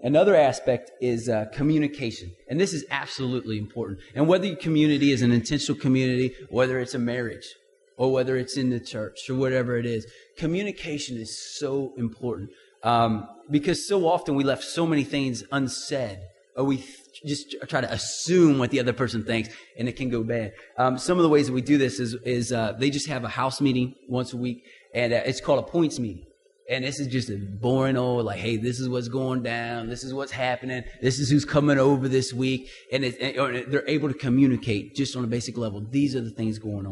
Another aspect is communication. And this is absolutely important. And whether your community is an intentional community, whether it's a marriage, or whether it's in the church, or whatever it is, communication is so important. Because so often we left so many things unsaid, or we just try to assume what the other person thinks, and it can go bad. Some of the ways that we do this is they just have a house meeting once a week, and it's called a points meeting. And this is just a boring old, like, hey, this is what's going down. This is what's happening. This is who's coming over this week. And they're able to communicate just on a basic level. These are the things going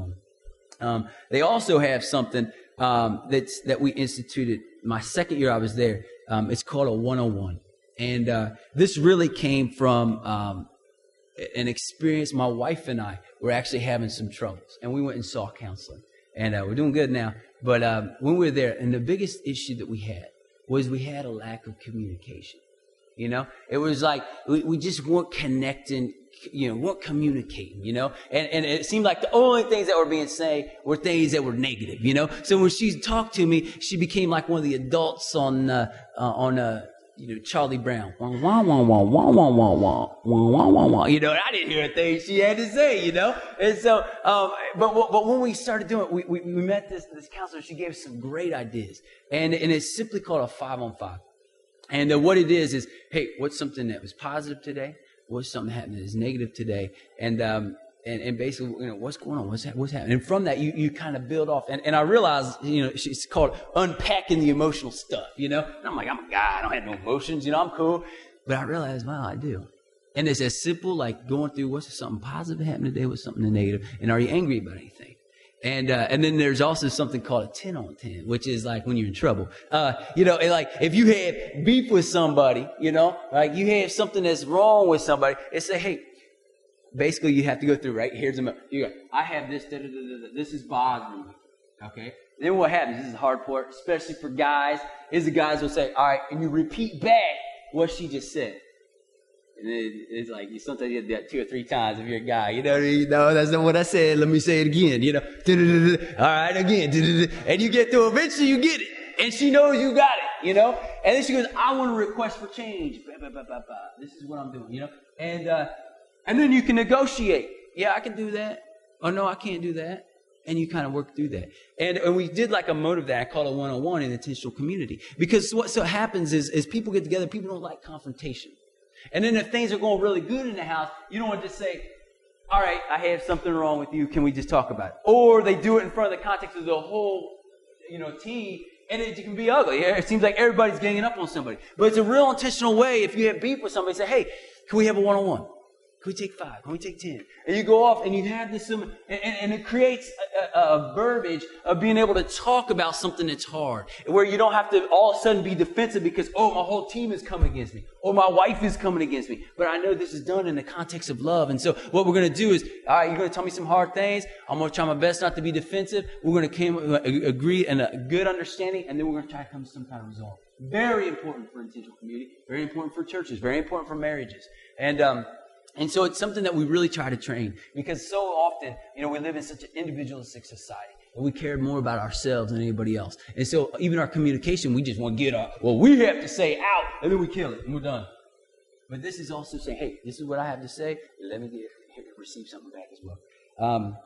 on. They also have something that we instituted my second year I was there. It's called a 101. And this really came from an experience. My wife and I were actually having some troubles. And we went and saw counseling. And we're doing good now. But when we were there, and the biggest issue that we had was we had a lack of communication. You know, it was like we just weren't connecting, weren't communicating, and it seemed like the only things that were being said were things that were negative, So when she talked to me, she became like one of the adults on Charlie Brown. Wah, wah, wah, wah, wah, wah, wah, wah, wah, wah, wah, wah. And I didn't hear a thing she had to say, And so, but when we started doing it, we met this counselor. She gave us some great ideas. And it's simply called a 5-on-5. And what it is, hey, what's something that was positive today? What's something that happened that is negative today? And basically, what's going on? What's happening? And from that, you kind of build off. And I realized, it's called unpacking the emotional stuff, And I'm like, I'm a guy. I don't have no emotions. I'm cool. But I realized, wow, I do. And it's as simple like going through what's something positive that happened today, what's something negative, and are you angry about anything? And then there's also something called a 10-on-10, which is like when you're in trouble. And like if you have beef with somebody, like you have something that's wrong with somebody, and say, hey, basically you have to go through, right? Here's you go, I have this, this is bothering me. Okay. Then what happens? This is the hard part, especially for guys, is the guys will say, all right, and you repeat back what she just said. And it's like, sometimes you do that 2 or 3 times if you're a guy. No, that's not what I said. Let me say it again. All right, again. And you get through. Eventually you get it. And she knows you got it, And then she goes, I want a request for change. This is what I'm doing, And then you can negotiate. Yeah, I can do that. Oh, no, I can't do that. And you kind of work through that. And we did like a mode of that. I call it 101 in intentional community. Because what so happens is people get together. People don't like confrontation. And then if things are going really good in the house, you don't want to just say, all right, I have something wrong with you. Can we just talk about it? Or they do it in front of the context of the whole, team, and it can be ugly. It seems like everybody's ganging up on somebody. But it's a real intentional way. If you have beef with somebody, say, hey, can we have a 1-on-1? Can we take 5? Can we take 10? And you go off and you have this, and it creates a verbiage of being able to talk about something that's hard, where you don't have to all of a sudden be defensive because, my whole team is coming against me, or my wife is coming against me. But I know this is done in the context of love. And so what we're going to do is, all right, you're going to tell me some hard things. I'm going to try my best not to be defensive. We're going to agree in a good understanding, and then we're going to try to come to some kind of result. Very important for intentional community. Very important for churches. Very important for marriages. And so it's something that we really try to train, because so often, we live in such an individualistic society, and we care more about ourselves than anybody else. And so even our communication, we just want to get we have to say out, and then we kill it, and we're done. But this is also saying, hey, this is what I have to say. Let me receive something back as well.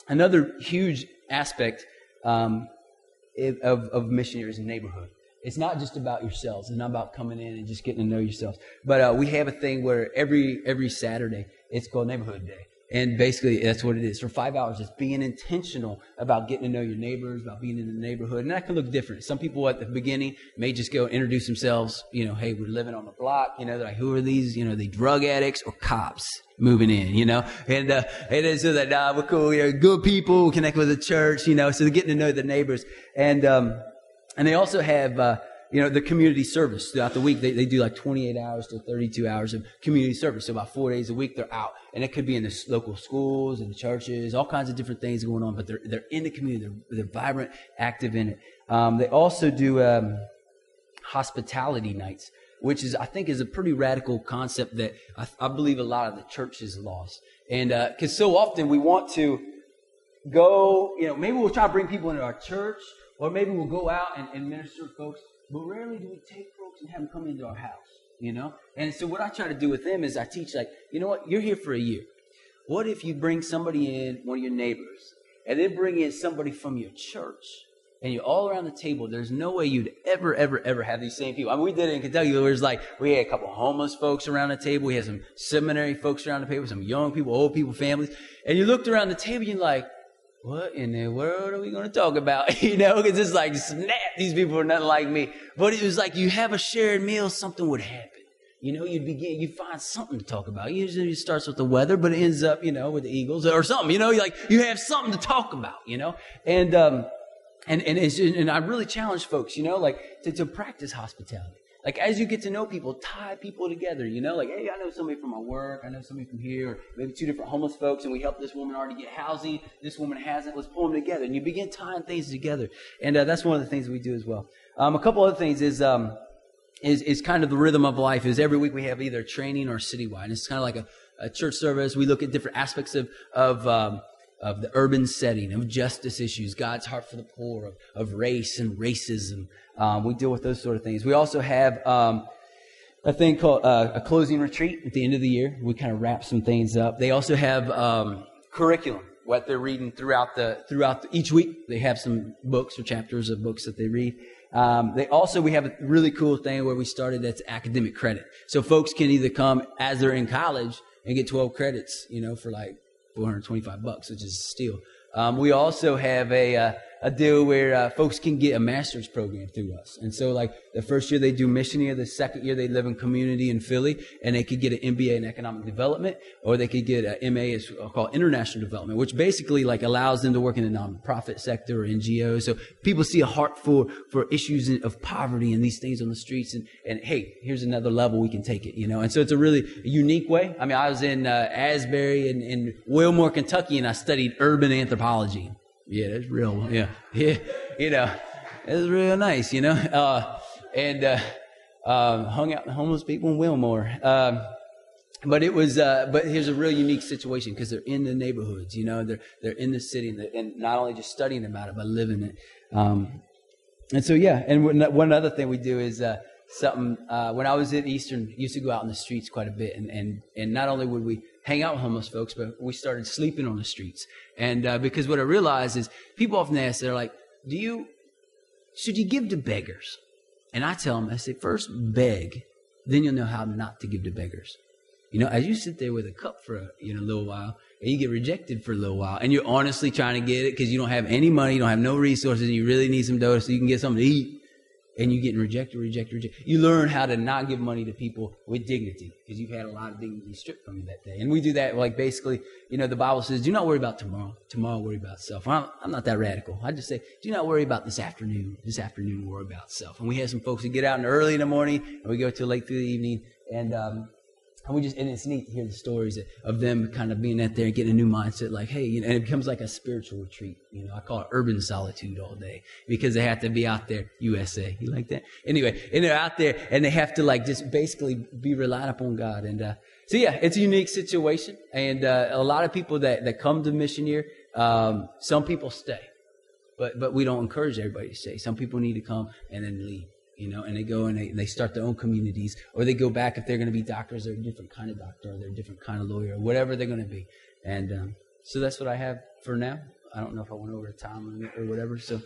Another huge aspect of missionaries in neighborhood. It's not just about yourselves. It's not about coming in and just getting to know yourselves. But we have a thing where every Saturday, it's called Neighborhood Day. And basically, that's what it is. For 5 hours, it's being intentional about getting to know your neighbors, about being in the neighborhood. And that can look different. Some people at the beginning may just go introduce themselves. Hey, we're living on the block. They're like, who are these? They drug addicts or cops moving in, And then so that, we're cool. Good people. We connect with the church, So they're getting to know the neighbors. And they also have, the community service throughout the week. They do like 28 hours to 32 hours of community service. So about 4 days a week, they're out. And it could be in the local schools and the churches, all kinds of different things going on. But they're in the community. They're vibrant, active in it. They also do hospitality nights, which I think is a pretty radical concept that I believe a lot of the church has lost. And because so often we want to go, maybe we'll try to bring people into our church, or maybe we'll go out and minister to folks, but rarely do we take folks and have them come into our house. you know? And so what I try to do with them is I teach, like, you know what? You're here for a year. What if you bring somebody in, one of your neighbors, and then bring in somebody from your church, and you're all around the table? There's no way you'd ever have these same people. I mean, we did it in Kentucky. Where it was like, we had a couple homeless folks around the table. We had some seminary folks around the table, some young people, old people, families. And you looked around the table, and you're like, what in the world are we going to talk about? You know, because it's like, snap, these people are nothing like me. But it was like, you have a shared meal, something would happen. You know, you'd find something to talk about. Usually it starts with the weather, but it ends up, you know, with the Eagles or something. You know, like, you have something to talk about, you know. And I really challenge folks, you know, like, to practice hospitality. Like, as you get to know people, tie people together, you know, like, hey, I know somebody from my work, I know somebody from here, or maybe two different homeless folks, and we helped this woman already get housing, this woman hasn't, let's pull them together. And you begin tying things together. And that's one of the things we do as well. A couple other things is kind of the rhythm of life. Is every week we have either training or citywide. And it's kind of like a church service. We look at different aspects of the urban setting, of justice issues, God's heart for the poor, of race and racism. We deal with those sort of things. We also have a thing called a closing retreat at the end of the year. We kind of wrap some things up. They also have curriculum, what they're reading throughout each week. They have some books or chapters of books that they read. We have a really cool thing where we started that's academic credit. So folks can either come as they're in college and get 12 credits, you know, for like $425, which is a steal. We also have a deal where folks can get a master's program through us. And so, like, the first year they do mission year, the second year they live in community in Philly, and they could get an MBA in economic development, or they could get an MA, it's called international development, which basically, like, allows them to work in the nonprofit sector or NGOs. So people see a heart for issues of poverty and these things on the streets, and hey, here's another level we can take it, you know. And so it's a really unique way. I mean, I was in Asbury in Wilmore, Kentucky, and I studied urban anthropology. Yeah, that's real. Yeah, you know, it's real nice, you know. Hung out with homeless people in Wilmore. But here's a real unique situation because they're in the neighborhoods, you know, they're in the city, and not only just studying about it, but living it. And so, yeah, and one other thing we do is something. When I was at Eastern, used to go out in the streets quite a bit, and not only would we hang out with homeless folks, but we started sleeping on the streets. And because what I realized is people often ask, they're like, should you give to beggars? And I tell them, I say, first beg, then you'll know how not to give to beggars. You know, as you sit there with a cup for a little while, and you get rejected for a little while, and you're honestly trying to get it because you don't have any money, you don't have no resources, and you really need some dough so you can get something to eat, and you're getting rejected. You learn how to not give money to people with dignity because you've had a lot of dignity stripped from you that day. And we do that, like, basically, you know, the Bible says, do not worry about tomorrow. Tomorrow worry about self. I'm not that radical. I just say, do not worry about this afternoon. This afternoon worry about self. And we have some folks that get out early in the morning, and we go till late through the evening, and it's neat to hear the stories of them kind of being out there and getting a new mindset, like, hey, you know, and it becomes like a spiritual retreat. You know, I call it urban solitude all day because they have to be out there. USA, you like that? Anyway, and they're out there and they have to, like, just basically be reliant upon God. And so, yeah, it's a unique situation. And a lot of people that come to mission year, some people stay, but we don't encourage everybody to stay. Some people need to come and then leave. You know, and they go and they start their own communities, or they go back if they're going to be doctors. They're a different kind of doctor, or they're a different kind of lawyer, or whatever they're going to be. And so that's what I have for now. I don't know if I went over time or whatever. So